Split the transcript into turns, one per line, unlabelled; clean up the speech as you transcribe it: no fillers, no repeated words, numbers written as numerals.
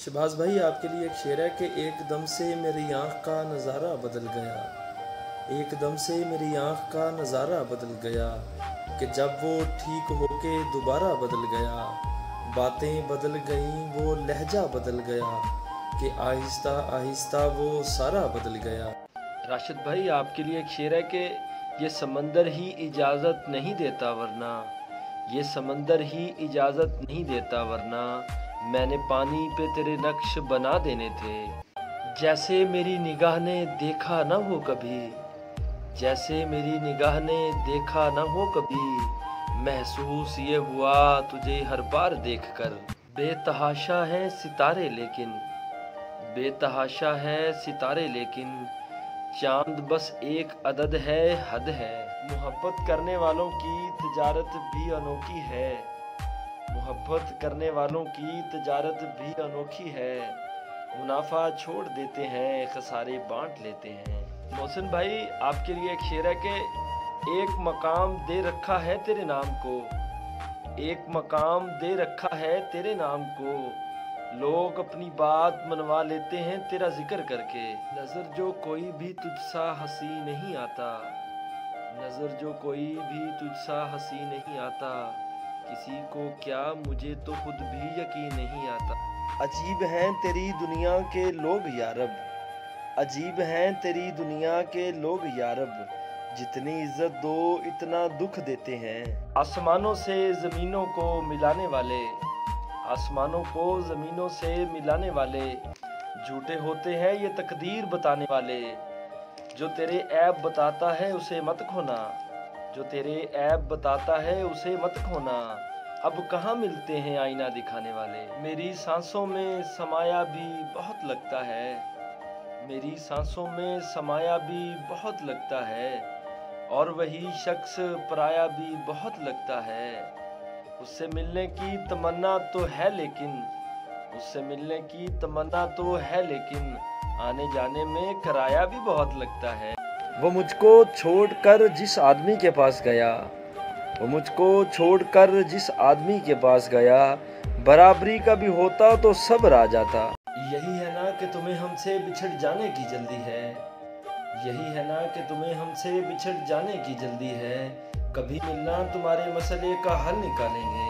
शहबाज भाई, आपके लिए एक शेर है कि एकदम से मेरी आँख का नज़ारा बदल गया। एकदम से मेरी आँख का नज़ारा बदल गया कि जब वो ठीक होके दोबारा बदल गया। बातें बदल गईं, वो लहजा बदल गया कि आहिस्ता आहिस्ता वो सारा बदल गया।
राशिद भाई, आपके लिए एक शेर है कि ये समंदर ही इजाज़त नहीं देता वरना, ये समंदर ही इजाज़त नहीं देता वरना मैंने पानी पे तेरे नक्श बना देने थे। जैसे मेरी निगाह ने देखा ना हो कभी, जैसे मेरी निगाह ने देखा ना हो कभी, महसूस ये हुआ तुझे हर बार देखकर। बेतहाशा है सितारे लेकिन, बेतहाशा है सितारे लेकिन, चांद बस एक अदद है, हद है। मोहब्बत करने वालों की तिजारत भी अनोखी है, मोहब्बत करने वालों की तिजारत भी अनोखी है। मुनाफा छोड़ देते हैं, खसारे बांट लेते हैं। मोहसिन भाई, आपके लिए एक शेर है कि एक मकाम दे रखा है तेरे नाम को, एक मकाम दे रखा है तेरे नाम को, लोग अपनी बात मनवा लेते हैं तेरा जिक्र करके। नजर जो कोई भी तुझसा हंसी नहीं आता, नजर जो कोई भी तुझसा हंसी नहीं आता, किसी को क्या मुझे तो खुद भी यकीन नहीं आता। अजीब हैं तेरी दुनिया के लोग यारब, अजीब हैं तेरी दुनिया के लोग यारब, जितनी इज्जत दो इतना दुख देते हैं। आसमानों से ज़मीनों को मिलाने वाले, आसमानों को ज़मीनों से मिलाने वाले, झूठे होते हैं ये तकदीर बताने वाले। जो तेरे ऐब बताता है उसे मत खोना, जो तेरे ऐब बताता है उसे मत खोना, अब कहाँ मिलते हैं आईना दिखाने वाले। मेरी सांसों में समाया भी बहुत लगता है, मेरी सांसों में समाया भी बहुत लगता है, और वही शख्स पराया भी बहुत लगता है। उससे मिलने की तमन्ना तो है लेकिन, उससे मिलने की तमन्ना तो है लेकिन, आने जाने में किराया भी बहुत लगता है। वो मुझको छोड़कर जिस आदमी के पास गया, वो मुझको छोड़कर जिस आदमी के पास गया, बराबरी का भी होता तो सब आ जाता। यही है ना कि तुम्हें हमसे बिछड़ जाने की जल्दी है, यही है ना कि तुम्हें हमसे बिछड़ जाने की जल्दी है। कभी मिलना तुम्हारे मसले का हल निकालेंगे,